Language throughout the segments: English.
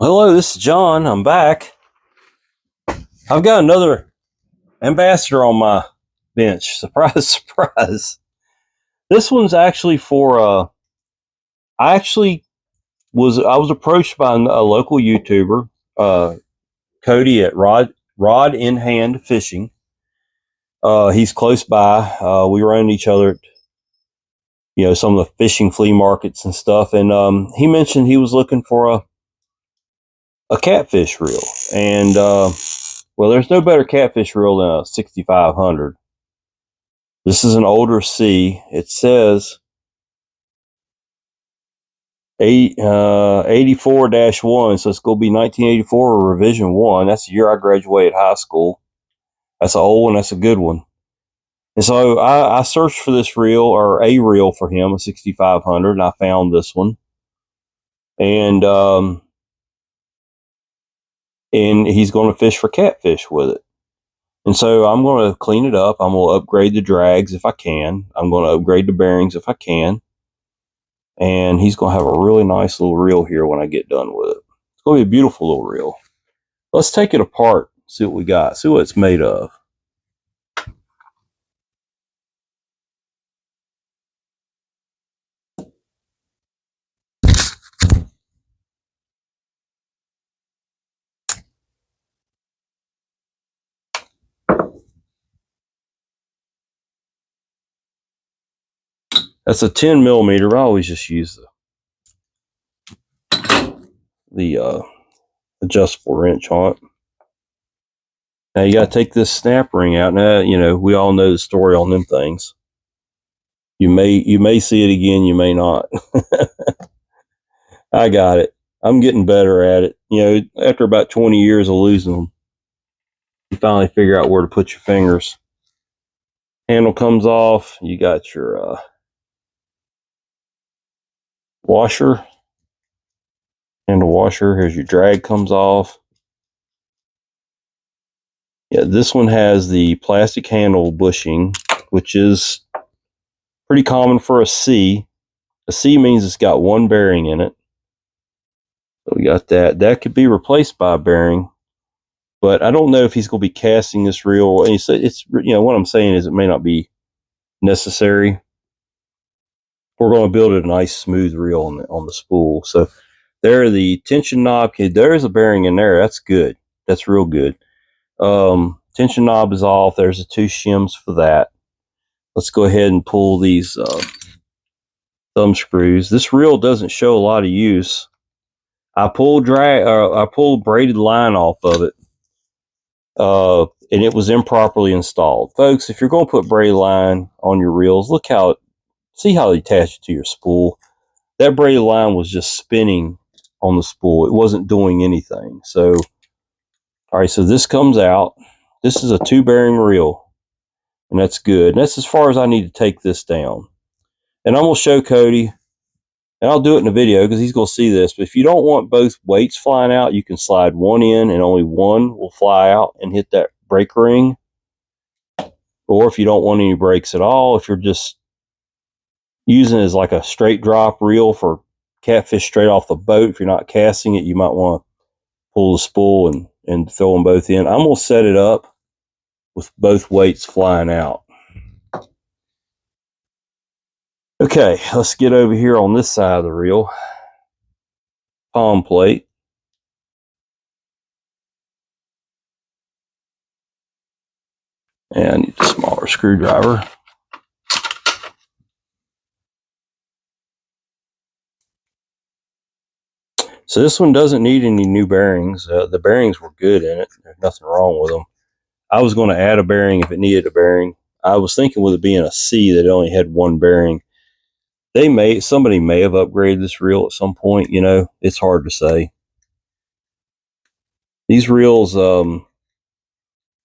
Hello, this is John. I'm back. I've got another ambassador on my bench. Surprise, surprise. This one's actually for I was approached by a local YouTuber, uh Cody at Rod in Hand Fishing. He's close by. We run each other at some of the fishing flea markets and stuff, and he mentioned he was looking for a catfish reel. And well, there's no better catfish reel than a 6500. This is an older C. It says 84-1, so it's going to be 1984 or revision 1. That's the year I graduated high school. That's an old one. That's a good one. And so I searched for this reel, or a reel for him, a 6500, and I found this one. And he's going to fish for catfish with it. And so I'm going to clean it up. I'm going to upgrade the drags if I can. I'm going to upgrade the bearings if I can. And he's going to have a really nice little reel here when I get done with it. It's going to be a beautiful little reel. Let's take it apart, see what we got, see what it's made of. That's a 10 millimeter. I always just use the adjustable wrench on it. Now you got to take this snap ring out. Now, we all know the story on them things. You may see it again, you may not. I got it. I'm getting better at it. After about 20 years of losing them, you finally figure out where to put your fingers. Handle comes off. You got your washer. Handle washer. Here's your drag comes off. Yeah, this one has the plastic handle bushing, which is pretty common for a C. A C means it's got one bearing in it. So we got that. That could be replaced by a bearing, but I don't know if he's going to be casting this reel. And it's what I'm saying is it may not be necessary. We're going to build a nice smooth reel on the spool. So there, the tension knob. There's a bearing in there. That's good. That's real good. Tension knob is off. There's the two shims for that. Let's go ahead and pull these thumb screws. This reel doesn't show a lot of use. I pulled braided line off of it, and it was improperly installed. Folks, if you're going to put braided line on your reels, see how they attach it to your spool. That braided line was just spinning on the spool. It wasn't doing anything. So, all right, so this comes out. This is a 2-bearing reel, and that's good. And that's as far as I need to take this down. And I'm going to show Cody, and I'll do it in a video because he's going to see this. But if you don't want both weights flying out, you can slide one in and only one will fly out and hit that brake ring. Or if you don't want any brakes at all, if you're just using it as like a straight drop reel for catfish straight off the boat, if you're not casting it, you might want to pull the spool and throw them both in. I'm going to set it up with both weights flying out. Okay, let's get over here on this side of the reel. Palm plate. And I need a smaller screwdriver. So this one doesn't need any new bearings. The bearings were good in it. There's nothing wrong with them. I was going to add a bearing if it needed a bearing. I was thinking with it being a C that it only had one bearing. Somebody may have upgraded this reel at some point. It's hard to say. These reels,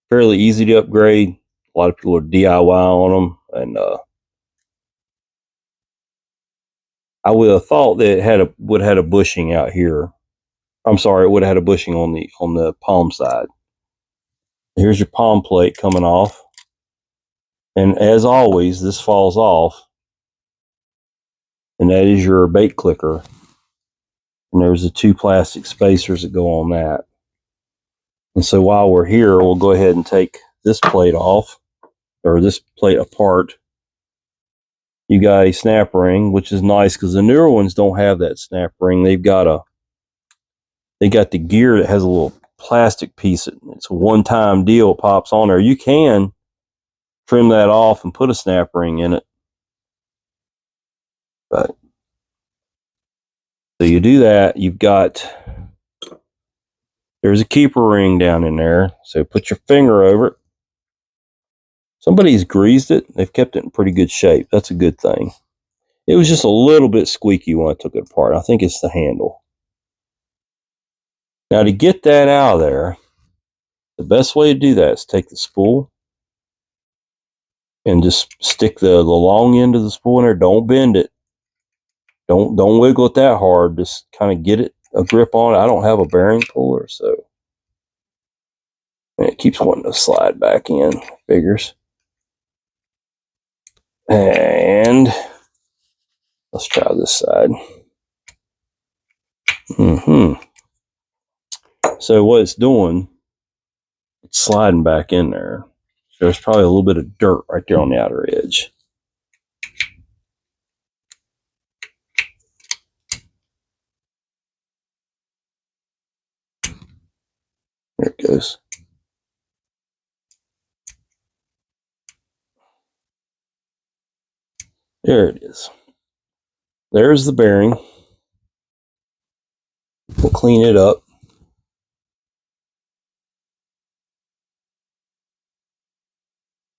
fairly easy to upgrade. A lot of people are DIY on them, and I would have thought that it would have had a bushing out here. I'm sorry, it would have had a bushing on the palm side. Here's your palm plate coming off, and as always, this falls off, and that is your bait clicker. And there's the 2 plastic spacers that go on that. And so while we're here, we'll go ahead and take this plate off, or this plate apart. You got a snap ring, which is nice because the newer ones don't have that snap ring. They got the gear that has a little plastic piece. It's a one-time deal. It pops on there. You can trim that off and put a snap ring in it. But so you do that. There's a keeper ring down in there. So put your finger over it. Somebody's greased it. They've kept it in pretty good shape. That's a good thing. It was just a little bit squeaky when I took it apart. I think it's the handle. Now to get that out of there, the best way to do that is take the spool and just stick the long end of the spool in there. Don't bend it. Don't wiggle it that hard. Just kind of get it a grip on it. I don't have a bearing puller, so and it keeps wanting to slide back in. Figures. And let's try this side. So what it's doing, it's sliding back in there. There's probably a little bit of dirt right there on the outer edge. There it goes. There it is. There's the bearing. We'll clean it up.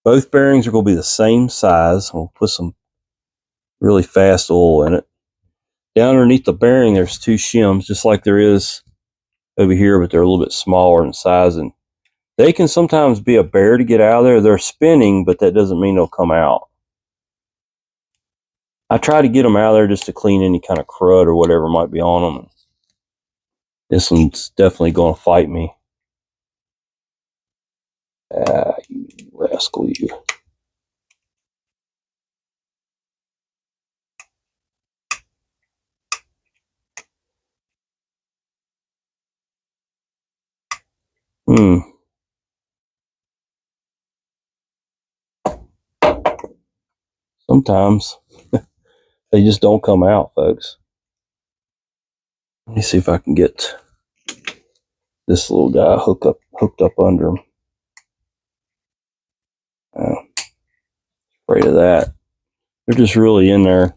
Both bearings are going to be the same size. We'll put some really fast oil in it. Down underneath the bearing, there's 2 shims, just like there is over here, but they're a little bit smaller in size. And they can sometimes be a bear to get out of there. They're spinning, but that doesn't mean they'll come out. I try to get them out of there just to clean any kind of crud or whatever might be on them. This one's definitely going to fight me. You rascal, you. Sometimes they just don't come out, folks. Let me see if I can get this little guy hooked up under him. Afraid of that. They're just really in there.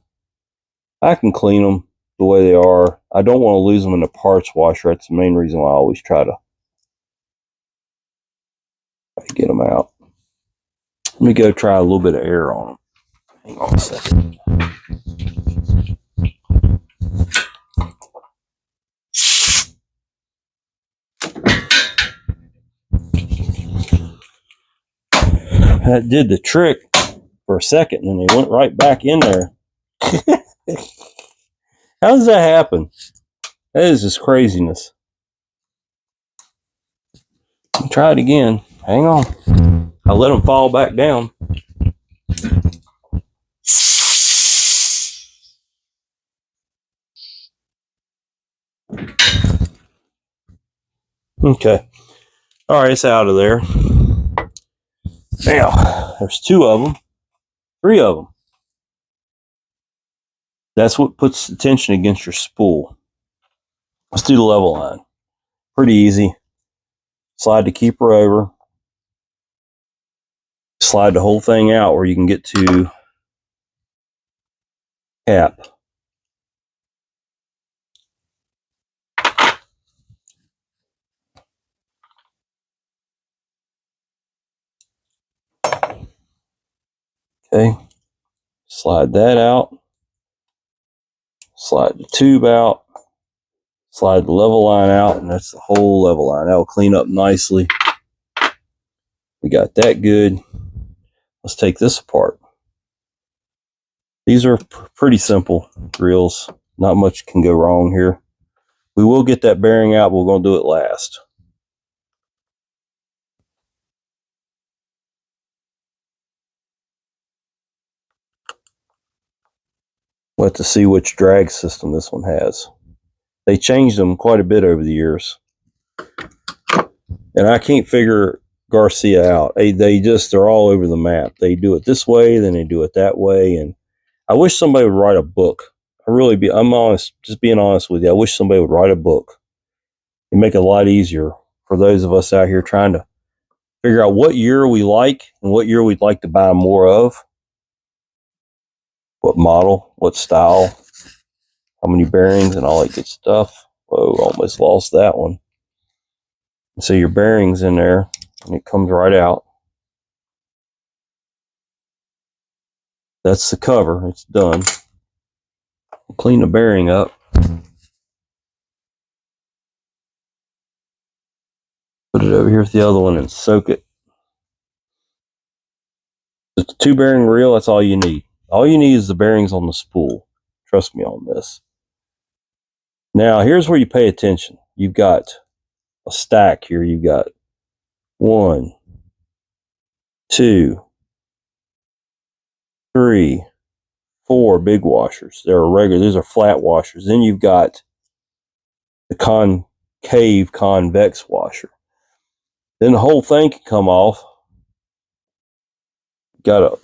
I can clean them the way they are. I don't want to lose them in the parts washer. That's the main reason why I always try to get them out. Let me go try a little bit of air on them. Hang on a second. That did the trick for a second, and they went right back in there. How does that happen? That is just craziness. I'll try it again. Hang on. I'll let them fall back down. Okay. All right, it's out of there. Now, there's 2 of them. 3 of them. That's what puts the tension against your spool. Let's do the level line. Pretty easy. Slide the keeper over. Slide the whole thing out where you can get to cap. Okay. Slide that out. Slide the tube out. Slide the level line out, and that's the whole level line. That will clean up nicely. We got that good. Let's take this apart. These are pretty simple drills. Not much can go wrong here. We will get that bearing out, but we're going to do it last. We'll have to see which drag system this one has. They changed them quite a bit over the years. And I can't figure Garcia out. They're all over the map. They do it this way, then they do it that way. And I wish somebody would write a book. I'm honest, just being honest with you. I wish somebody would write a book and make it a lot easier for those of us out here trying to figure out what year we like and what year we'd like to buy more of. What model, what style, how many bearings, and all that good stuff. Whoa, almost lost that one. So your bearings in there, and it comes right out. That's the cover. It's done. We'll clean the bearing up. Put it over here with the other one and soak it. It's a 2-bearing reel. That's all you need. All you need is the bearings on the spool. Trust me on this. Now, here's where you pay attention. You've got a stack here. You've got 1, 2, 3, 4 big washers. They're regular. These are flat washers. Then you've got the concave convex washer. Then the whole thing can come off. Got a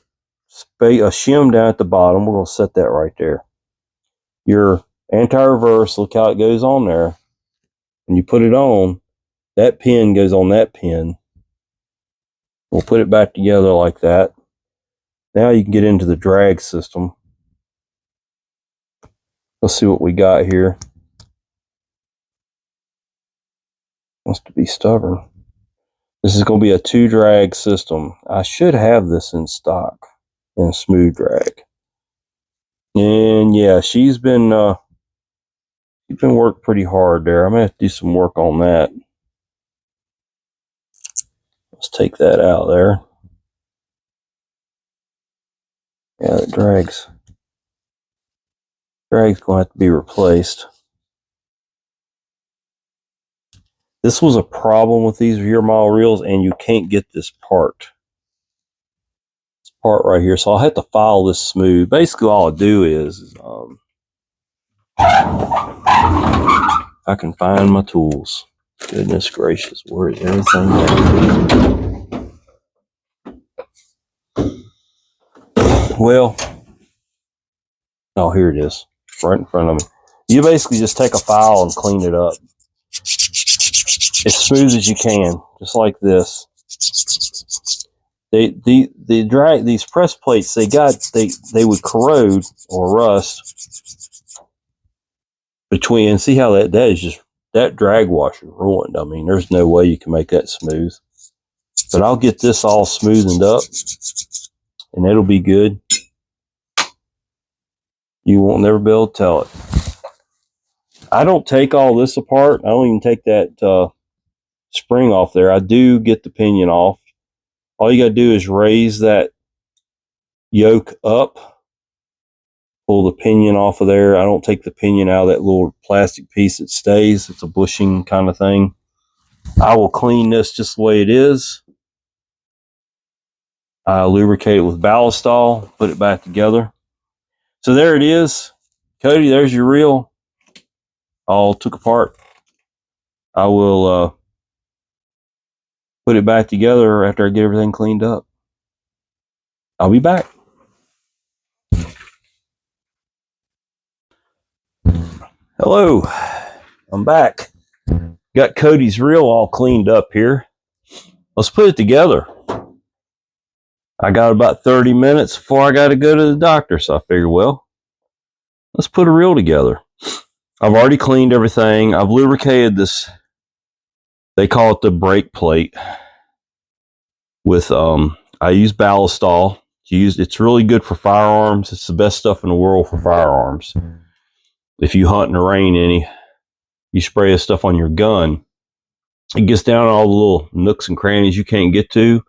shim down at the bottom. We're going to set that right there. Your anti-reverse, look how it goes on there. When you put it on, that pin goes on that pin. We'll put it back together like that. Now you can get into the drag system. Let's see what we got here. Wants to be stubborn. This is going to be a 2-drag system. I should have this in stock in smooth drag. And yeah, she's been worked pretty hard there. I'm gonna have to do some work on that. Let's take that out there. Yeah, the drag's gonna have to be replaced. This was a problem with these rear model reels, and you can't get this part. This part right here. So I'll have to file this smooth. Basically, all I do is I can find my tools. Goodness gracious, where is everything at? Well, oh, here it is, right in front of me. You basically just take a file and clean it up as smooth as you can, just like this. These press plates, they would corrode or rust between. See how that is just, that drag washer ruined. I mean, there's no way you can make that smooth. But I'll get this all smoothened up, and it'll be good. You won't never be able to tell it. I don't take all this apart. I don't even take that spring off there. I do get the pinion off. All you got to do is raise that yoke up, pull the pinion off of there. I don't take the pinion out of that little plastic piece. It stays. It's a bushing kind of thing. I will clean this just the way it is. I lubricate it with ballistol, put it back together. So there it is. Cody, there's your reel. All took apart. I will put it back together after I get everything cleaned up. I'll be back. Hello, I'm back. Got Cody's reel all cleaned up here. Let's put it together. I got about 30 minutes before I got to go to the doctor, so I figured, well, let's put a reel together. I've already cleaned everything. I've lubricated this. They call it the brake plate. With I use ballistol. It's really good for firearms. It's the best stuff in the world for firearms. If you hunt in the rain any, you spray this stuff on your gun. It gets down all the little nooks and crannies you can't get to.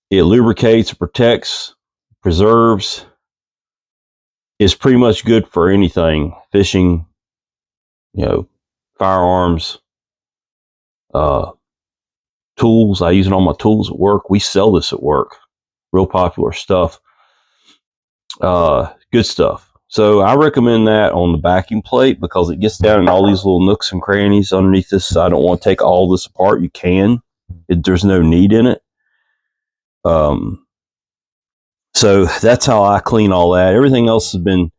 It lubricates, protects, preserves. It's pretty much good for anything. Fishing, firearms, tools. I use it on my tools at work. We sell this at work. Real popular stuff. Good stuff. So I recommend that on the backing plate because it gets down in all these little nooks and crannies underneath this. I don't want to take all this apart. You can. There's no need in it. So that's how I clean all that. Everything else has been,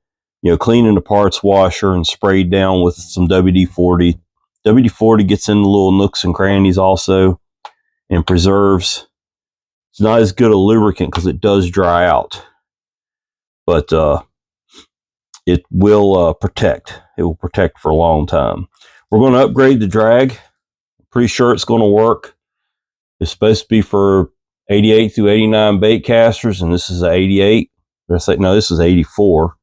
cleaned in the parts washer and sprayed down with some WD-40. WD-40 gets in the little nooks and crannies also and preserves. It's not as good a lubricant because it does dry out, but it will protect. It will protect for a long time. We're going to upgrade the drag. Pretty sure it's going to work. It's supposed to be for 88 through 89 bait casters, and this is an 88. No, this is 84.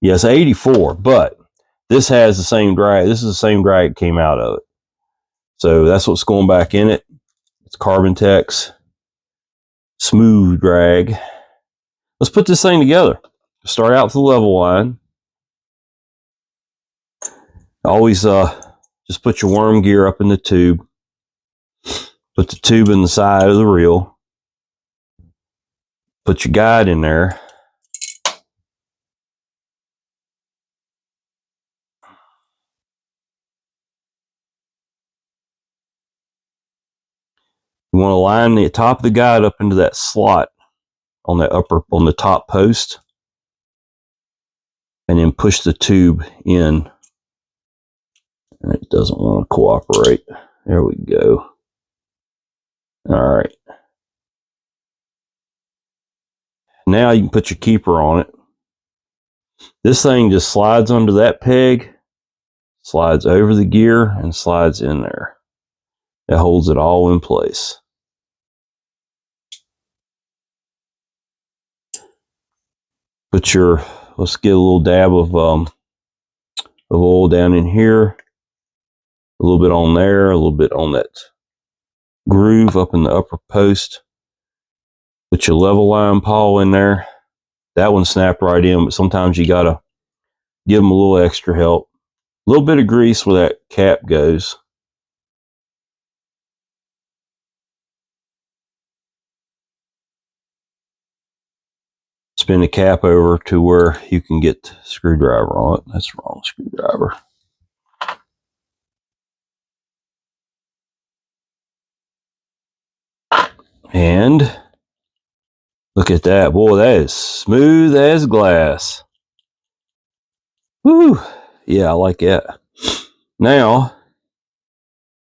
Yes, 84, but this has the same drag. This is the same drag that came out of it. So that's what's going back in it. It's Carbon Tex smooth drag. Let's put this thing together. Start out with the level line. Always just put your worm gear up in the tube. Put the tube in the side of the reel. Put your guide in there. You want to line the top of the guide up into that slot on the top post, and then push the tube in. And it doesn't want to cooperate. There we go. All right. Now you can put your keeper on it. This thing just slides under that peg, slides over the gear, and slides in there. That holds it all in place. Let's get a little dab of oil down in here. A little bit on there, a little bit on that groove up in the upper post. Put your level line pawl in there. That one snapped right in, but sometimes you gotta give them a little extra help. A little bit of grease where that cap goes. Spin the cap over to where you can get the screwdriver on it. That's the wrong screwdriver. And look at that. Boy, that is smooth as glass. Woo! Yeah, I like that. Now,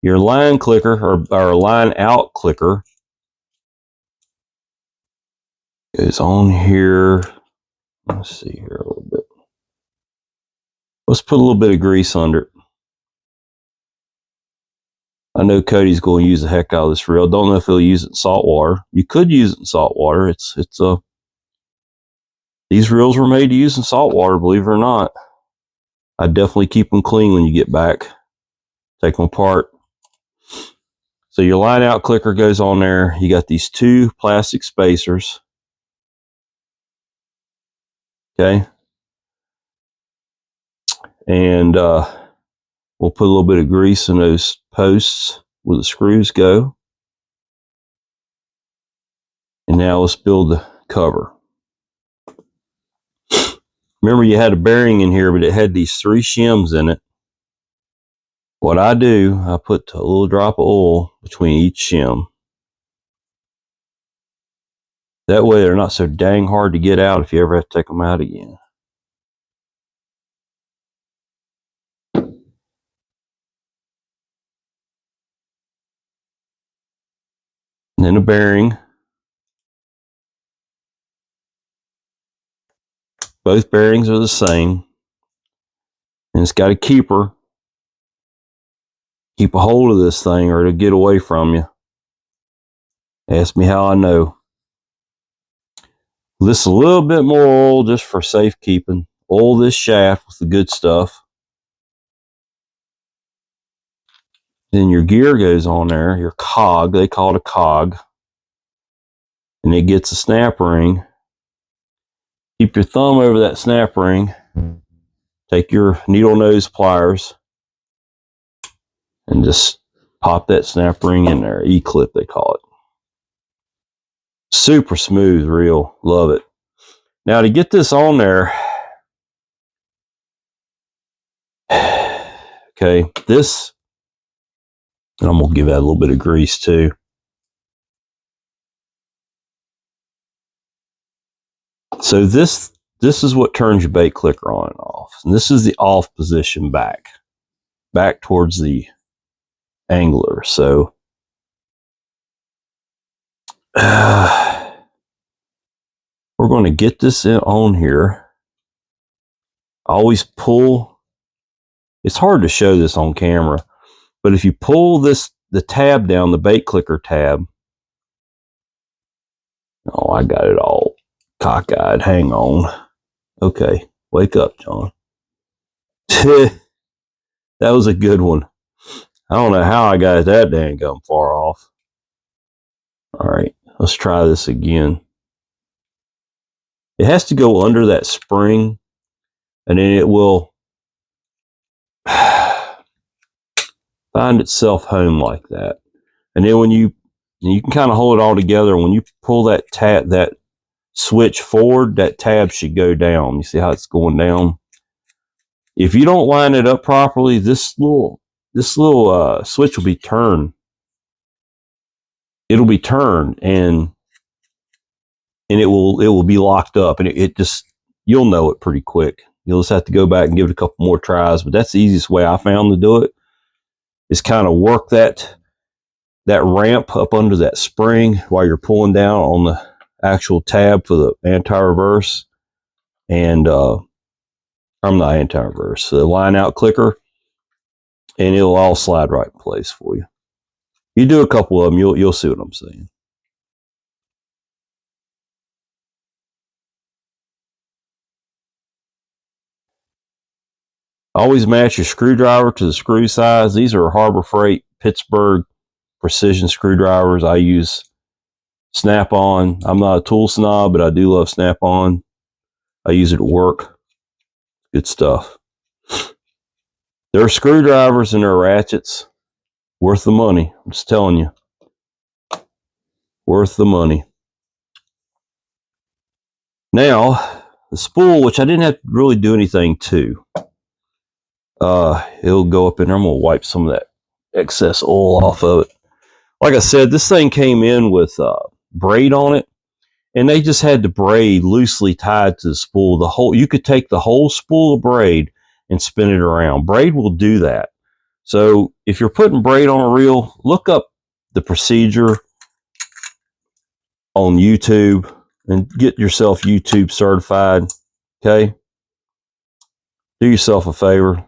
your line clicker or line out clicker goes on here. Let's see here a little bit. Let's put a little bit of grease under it. I know Cody's going to use the heck out of this reel. Don't know if he'll use it in salt water. You could use it in salt water. These reels were made to use in salt water, believe it or not. I definitely keep them clean when you get back. Take them apart. So your line out clicker goes on there. You got these two plastic spacers. Okay. And we'll put a little bit of grease in those posts where the screws go. And now let's build the cover. Remember, you had a bearing in here, but it had these 3 shims in it. What I do, I put a little drop of oil between each shim. That way they're not so dang hard to get out if you ever have to take them out again. And then a bearing. Both bearings are the same. And it's got a keeper. Keep a hold of this thing or it'll get away from you. Ask me how I know. This is a little bit more oil just for safekeeping. Oil this shaft with the good stuff. Then your gear goes on there, your cog, they call it a cog. And it gets a snap ring. Keep your thumb over that snap ring. Take your needle nose pliers and just pop that snap ring in there. E-clip, they call it. Super smooth reel. Love it. Now to get this on there, Okay, this, and I'm gonna give that a little bit of grease too. So this is what turns your bait clicker on and off. And this is the off position back towards the angler. So we're going to get this on here. Always pull. It's hard to show this on camera, but if you pull the tab down, the bait clicker tab. Oh, I got it all cockeyed. Hang on. Okay, wake up, John. That was a good one. I don't know how I got it that dang gum far off. All right, let's try this again. It has to go under that spring, and then it will find itself home like that. And then when you can kind of hold it all together. When you pull that switch forward, that tab should go down. You see how it's going down? If you don't line it up properly, this little switch will be turned. It'll be turned, and it will be locked up, and it just, you'll know it pretty quick. You'll just have to go back and give it a couple more tries, but that's the easiest way I found to do it, is kind of work that ramp up under that spring while you're pulling down on the actual tab for the anti-reverse, and I'm not anti-reverse, the line out clicker, and it'll all slide right in place for you. You do a couple of them, you'll see what I'm saying. Always match your screwdriver to the screw size. These are Harbor Freight Pittsburgh precision screwdrivers. I use Snap-on. I'm not a tool snob, but I do love Snap-on. I use it at work. Good stuff. There are screwdrivers and there are ratchets. Worth the money. I'm just telling you. Worth the money. Now, the spool, which I didn't have to really do anything to. It'll go up in there. I'm going to wipe some of that excess oil off of it. Like I said, this thing came in with braid on it, and they just had the braid loosely tied to the spool. You could take the whole spool of braid and spin it around. Braid will do that. So if you're putting braid on a reel, look up the procedure on YouTube and get yourself YouTube certified. Okay? Do yourself a favor.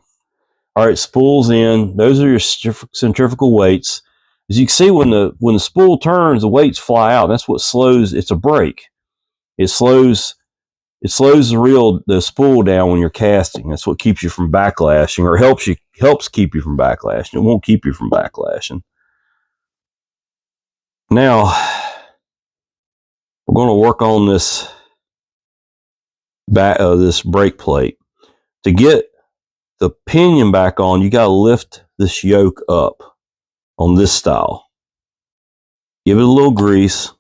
All right, spool's in. Those are your centrifugal weights. As you can see, when the spool turns, the weights fly out. That's what slows. It's a brake. It slows the spool down when you're casting. That's what keeps you from backlashing, or helps keep you from backlashing. It won't keep you from backlashing. Now we're going to work on this this brake plate. To get the pinion back on, you got to lift this yoke up on this style. Give it a little grease.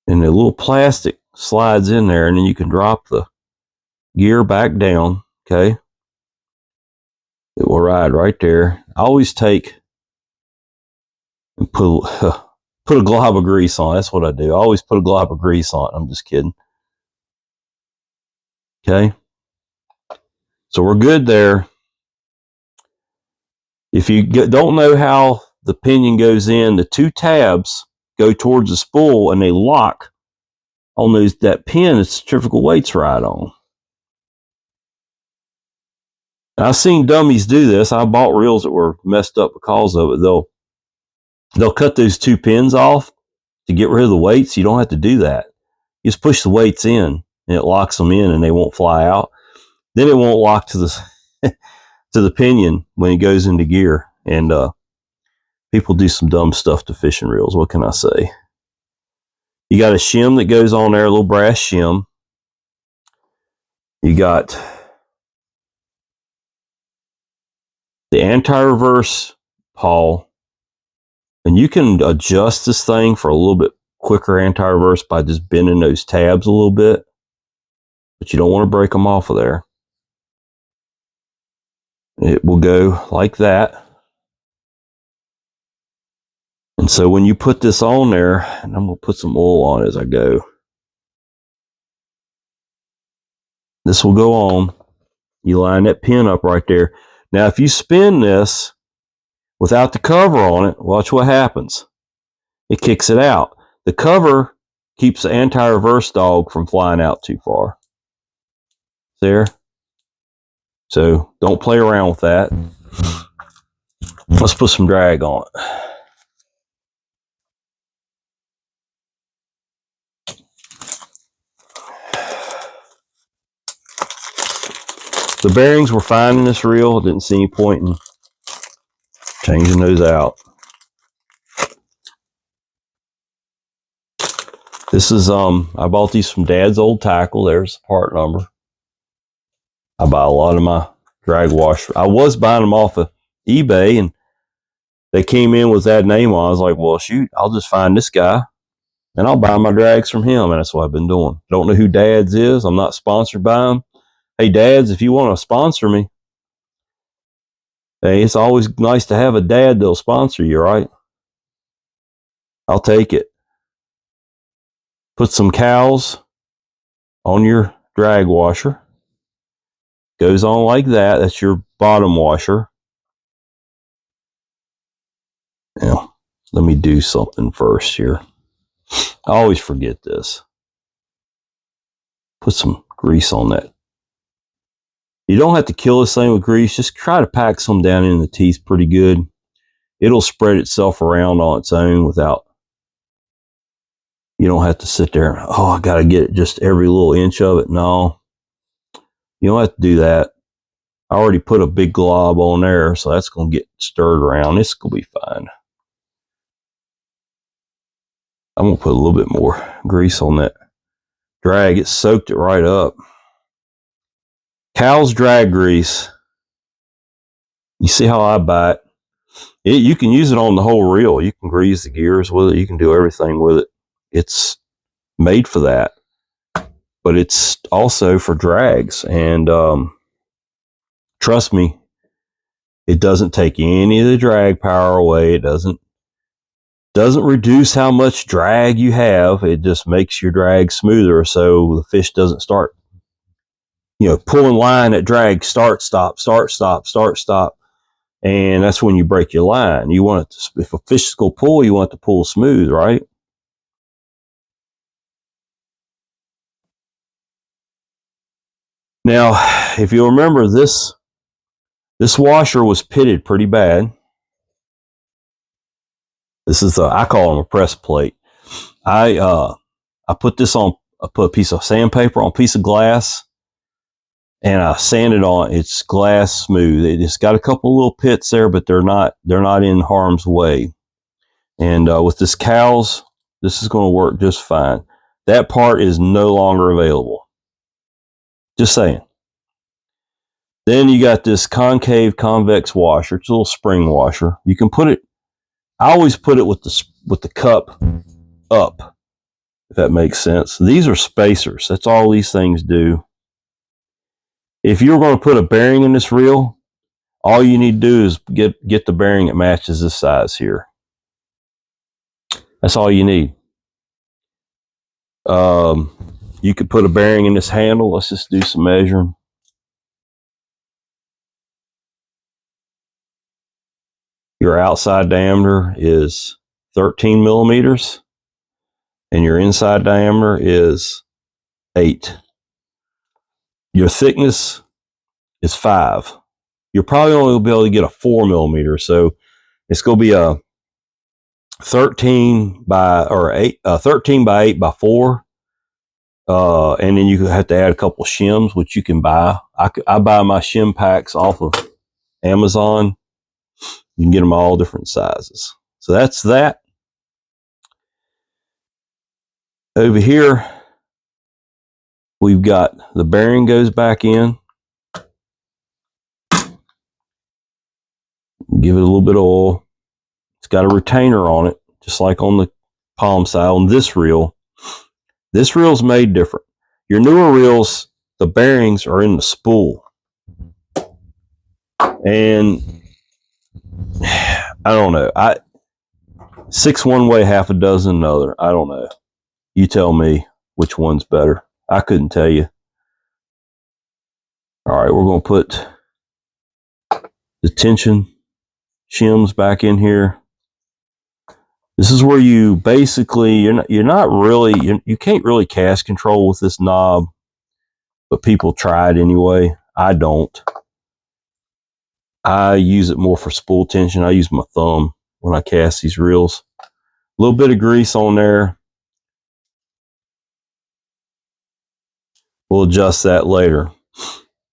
And the little plastic slides in there, and then you can drop the gear back down. Okay. It will ride right there. I always take and put a glob of grease on. That's what I do. I always put a glob of grease on. I'm just kidding. Okay. So we're good there. If you don't know how the pinion goes in, the two tabs go towards the spool and they lock on that pin that centrifugal weights ride on. And I've seen dummies do this. I bought reels that were messed up because of it. They'll cut those two pins off to get rid of the weights. You don't have to do that. You just push the weights in and it locks them in and they won't fly out. Then it won't lock to the to the pinion when it goes into gear. And people do some dumb stuff to fishing reels. What can I say? You got a shim that goes on there, a little brass shim. You got the anti-reverse pawl. And you can adjust this thing for a little bit quicker anti-reverse by just bending those tabs a little bit. but you don't want to break them off of there. It will go like that. And so when you put this on there, and I'm going to put some oil on as I go. This will go on. You line that pin up right there. Now, if you spin this without the cover on it, watch what happens. It kicks it out. The cover keeps the anti-reverse dog from flying out too far. There. So don't play around with that. Let's put some drag on it. The bearings were fine in this reel. I didn't see any point in changing those out. This is, I bought these from Dad's Old Tackle. There's the part number. I buy a lot of my drag washer. I was buying them off of eBay, and they came in with that name on. I was like, well, shoot, I'll just find this guy, and I'll buy my drags from him, and that's what I've been doing. Don't know who Dad's is. I'm not sponsored by him. Hey, Dads, if you want to sponsor me, hey, it's always nice to have a dad that'll sponsor you, right? I'll take it. Put some cowls on your drag washer. Goes on like that. That's your bottom washer. Now, let me do something first here. I always forget this. Put some grease on that. You don't have to kill this thing with grease. Just try to pack some down in the teeth pretty good. It'll spread itself around on its own without, you don't have to sit there and, oh, I got to get just every little inch of it. No, you don't have to do that. I already put a big glob on there, so that's going to get stirred around. It's going to be fine. I'm going to put a little bit more grease on that drag. It soaked it right up. Cow's drag grease. You see how I buy it? You can use it on the whole reel. You can grease the gears with it. You can do everything with it. It's made for that. But it's also for drags. And trust me, it doesn't take any of the drag power away. It doesn't reduce how much drag you have. It just makes your drag smoother so the fish doesn't start, pulling line at drag, start, stop, start, stop, start, stop. And that's when you break your line. You want it to, if a fish is going to pull, you want it to pull smooth, right? Now, if you remember, this washer was pitted pretty bad. This is I call them a press plate. I put this on. I put a piece of sandpaper on a piece of glass, and I sanded on. It's glass smooth. It's got a couple little pits there, but they're not in harm's way. And with this cowls, this is going to work just fine. That part is no longer available. Just saying. Then you got this concave convex washer. It's a little spring washer. You can put it. I always put it with the cup up, if that makes sense. These are spacers. That's all these things do. If you're going to put a bearing in this reel, all you need to do is get the bearing that matches this size here. That's all you need. You could put a bearing in this handle. Let's just do some measuring. Your outside diameter is 13 millimeters, and your inside diameter is 8. Your thickness is 5. You're probably only going to be able to get a 4 millimeter, so it's going to be a 13 by 8 by 4. And then you have to add a couple of shims, which you can buy. I buy my shim packs off of Amazon. You can get them all different sizes. So that's that. Over here, we've got the bearing goes back in. Give it a little bit of oil. It's got a retainer on it, just like on the palm side. On this reel is made different. Your newer reels, the bearings are in the spool. And I don't know. 6 one way, half a dozen another. I don't know. You tell me which one's better. I couldn't tell you. All right, we're going to put the tension shims back in here. This is where you basically, you can't really cast control with this knob, but people try it anyway. I don't. I use it more for spool tension. I use my thumb when I cast these reels. A little bit of grease on there. We'll adjust that later.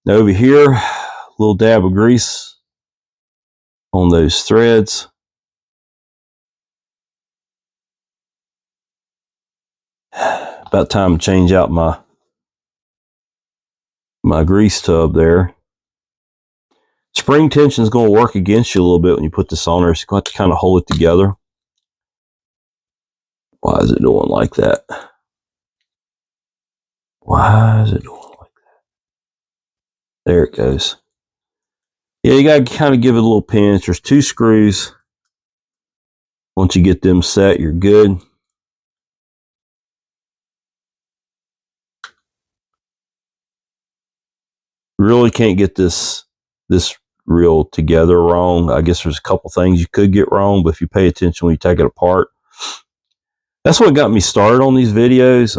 Now over here, a little dab of grease on those threads. About time to change out my grease tub there. Spring tension is going to work against you a little bit when you put this on there, so you have to kind of hold it together. Why is it doing like that? Why is it doing like that? There it goes. Yeah, you got to kind of give it a little pinch. There's 2 screws. Once you get them set, you're good. Really can't get this reel together wrong. I guess there's a couple things you could get wrong, but if you pay attention when you take it apart, that's what got me started on these videos.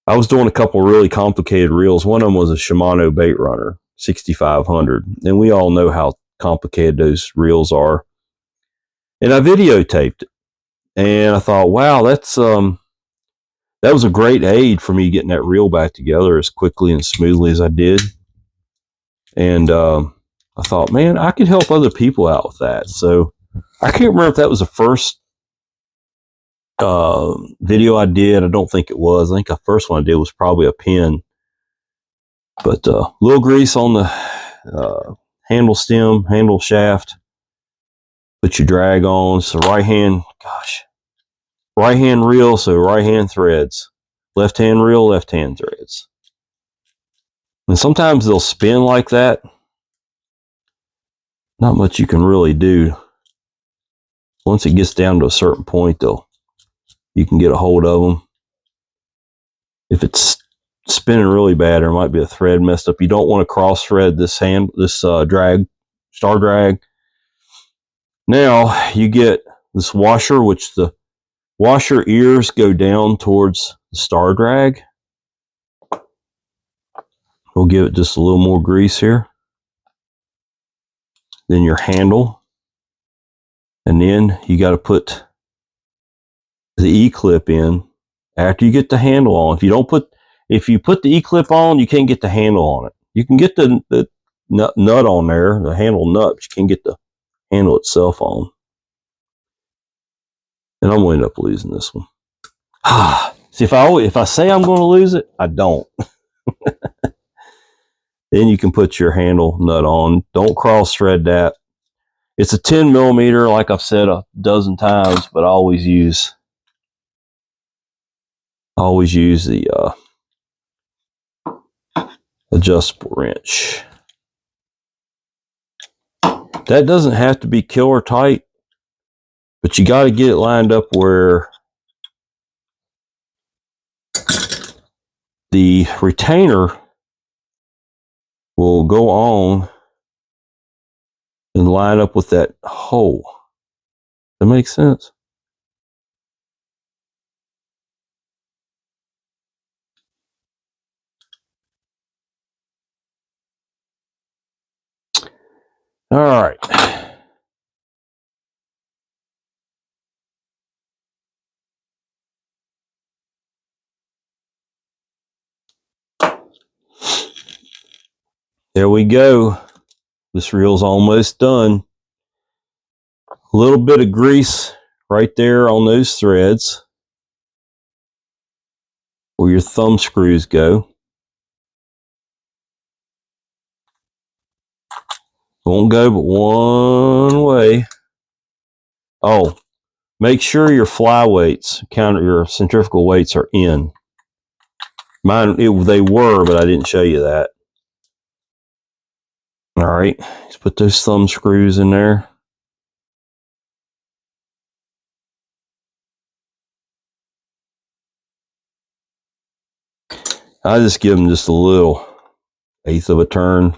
I was doing a couple really complicated reels. One of them was a Shimano bait runner, 6500, and we all know how complicated those reels are. And I videotaped it, and I thought, wow, that was a great aid for me getting that reel back together as quickly and smoothly as I did. And I thought, man, I could help other people out with that. So I can't remember if that was the first video I did. I don't think it was. I think the first one I did was probably a pin. But a little grease on the handle stem, handle shaft. Put your drag on. So right hand reel, so right hand threads. Left hand reel, left hand threads. And sometimes they'll spin like that. Not much you can really do. Once it gets down to a certain point, though, you can get a hold of them. If it's spinning really bad, there might be a thread messed up. You don't want to cross thread this drag, star drag. Now you get this washer, which the washer ears go down towards the star drag. We'll give it just a little more grease here. Then your handle. And then you got to put the E-clip in after you get the handle on. If you put the E-clip on, you can't get the handle on it. You can get the nut on there, the handle nut, but you can't get the handle itself on. And I'm going to end up losing this one. See, if I say I'm going to lose it, I don't. Then you can put your handle nut on. Don't cross thread that. It's a 10 millimeter, like I've said a dozen times, but I always use the adjustable wrench. That doesn't have to be killer tight, but you got to get it lined up where the retainer will go on and line up with that hole. That makes sense? All right. There we go. This reel's almost done. A little bit of grease right there on those threads where your thumb screws go. Won't go but one way. Oh, make sure your fly weights, your centrifugal weights are in. They were, but I didn't show you that. All right, let's put those thumb screws in there. I just give them just a little eighth of a turn.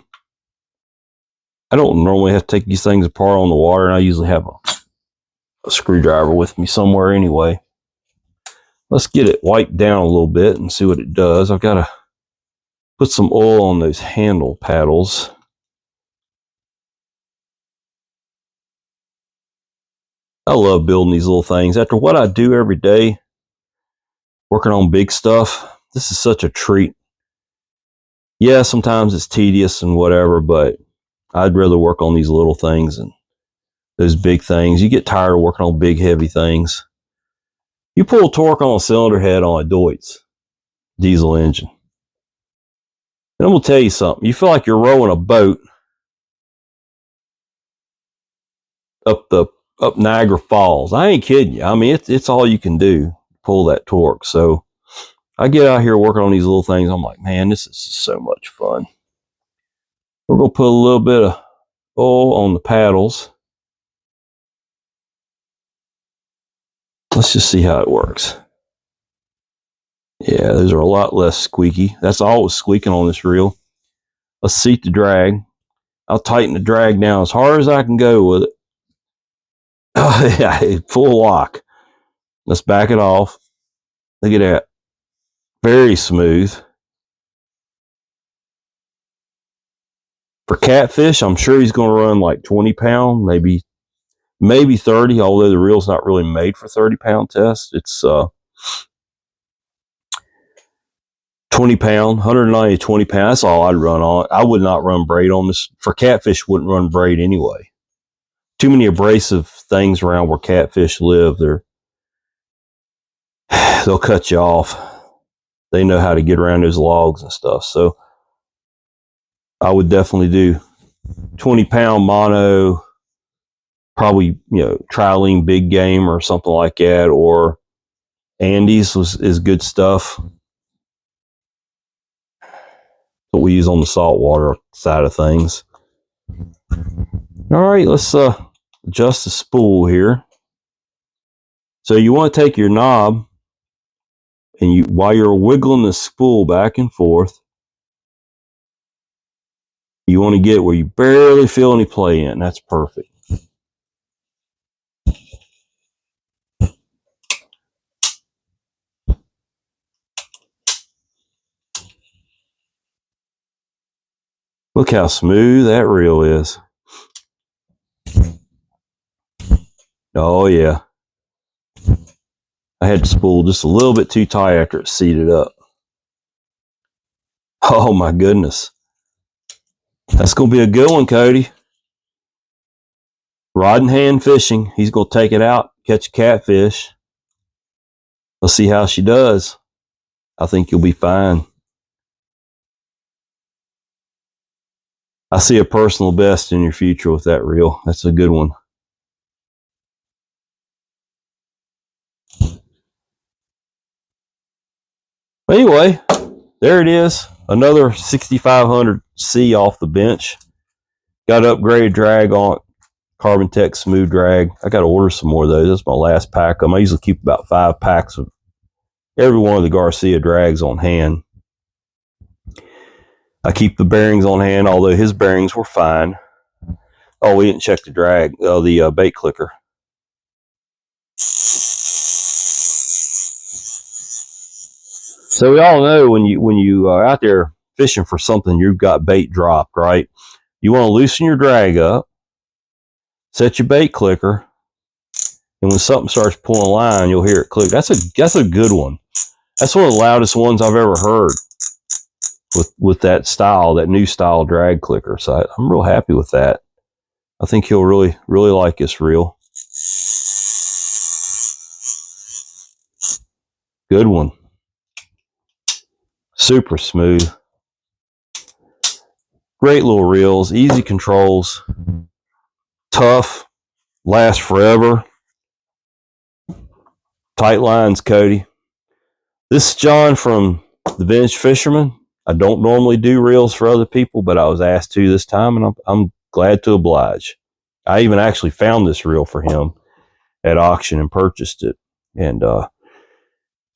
I don't normally have to take these things apart on the water, and I usually have a screwdriver with me somewhere anyway. Let's get it wiped down a little bit and see what it does. I've got to put some oil on those handle paddles. I love building these little things. After what I do every day, working on big stuff, this is such a treat. Yeah, sometimes it's tedious and whatever, but I'd rather work on these little things and those big things. You get tired of working on big, heavy things. You pull torque on a cylinder head on a Deutz diesel engine. And I'm going to tell you something. You feel like you're rowing a boat up Niagara Falls. I ain't kidding you. I mean, it's all you can do, pull that torque. So I get out here working on these little things. I'm like, man, this is so much fun. We're going to put a little bit of oil on the paddles. Let's just see how it works. Yeah, those are a lot less squeaky. That's all was squeaking on this reel. Let's seat the drag. I'll tighten the drag down as hard as I can go with it. Oh, yeah, full lock. Let's back it off. Look at that. Very smooth. For catfish, I'm sure he's going to run like 20 pound, maybe 30, although the reel's not really made for 30-pound tests. It's 20 pound, 190 to 20 pound. That's all I'd run on. I would not run braid on this. For catfish, wouldn't run braid anyway. Too many abrasive things around where catfish live. They'll cut you off. They know how to get around those logs and stuff. So I would definitely do 20-pound mono, probably, Trilene big game or something like that, or Andes is good stuff. What we use on the saltwater side of things. All right, let's adjust the spool here. So you want to take your knob and while you're wiggling the spool back and forth, you want to get where you barely feel any play in. That's perfect. Look how smooth that reel is. Oh yeah. I had to spool just a little bit too tight after it seated up. Oh my goodness. That's going to be a good one, Cody. Rod and hand fishing. He's going to take it out, catch a catfish. Let's see how she does. I think you'll be fine. I see a personal best in your future with that reel. That's a good one. Anyway, there it is. Another 6500C off the bench. Got upgraded drag on it. Carbon Tech Smooth Drag. I got to order some more of those. That's my last pack of them. I usually keep about 5 packs of every one of the Garcia drags on hand. I keep the bearings on hand, although his bearings were fine. Oh, we didn't check the drag, the bait clicker. So we all know when you are out there fishing for something, you've got bait dropped, right? You want to loosen your drag up, set your bait clicker, and when something starts pulling line, you'll hear it click. That's a good one. That's one of the loudest ones I've ever heard with that style, that new style drag clicker. So I'm real happy with that. I think he'll really like this reel. Good one. Super smooth. Great little reels, easy controls, tough, last forever. Tight lines, Cody. This is John from the Vintage Fisherman. I don't normally do reels for other people, but I was asked to this time, and I'm glad to oblige. I even actually found this reel for him at auction and purchased it. And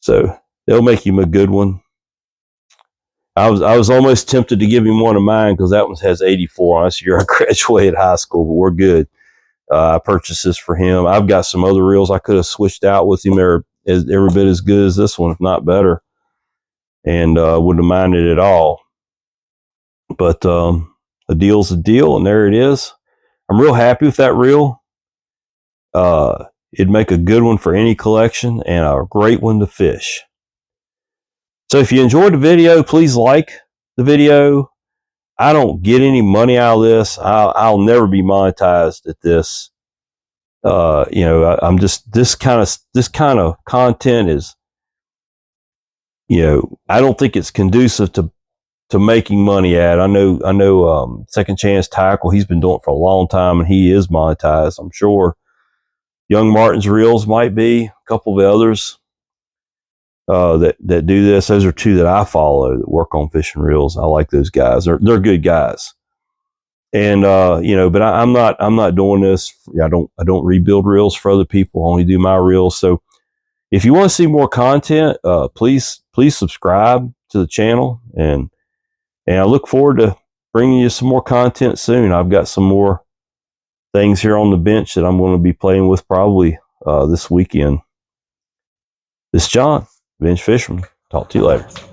so they'll make him a good one. I was almost tempted to give him one of mine because that one has 84 on it. So I graduated high school, but we're good. I purchased this for him. I've got some other reels I could have switched out with him. They're every bit as good as this one, if not better. And wouldn't have minded at all. But a deal's a deal, and there it is. I'm real happy with that reel. It'd make a good one for any collection and a great one to fish. So if you enjoyed the video, please like the video. I don't get any money out of this. I'll never be monetized at this. You know, I'm just this kind of content is, you know, I don't think it's conducive to making money at. I know Second Chance Tackle, he's been doing it for a long time and he is monetized. I'm sure Young Martin's Reels might be, a couple of the others that do this. Those are two that I follow that work on fishing reels. I like those guys. They're good guys. And you know, but I'm not doing this. I don't rebuild reels for other people. I only do my reels. So if you want to see more content, please subscribe to the channel, and I look forward to bringing you some more content soon. I've got some more things here on the bench that I'm going to be playing with probably this weekend. This is John, Vintage Fisherman. Talk to you later.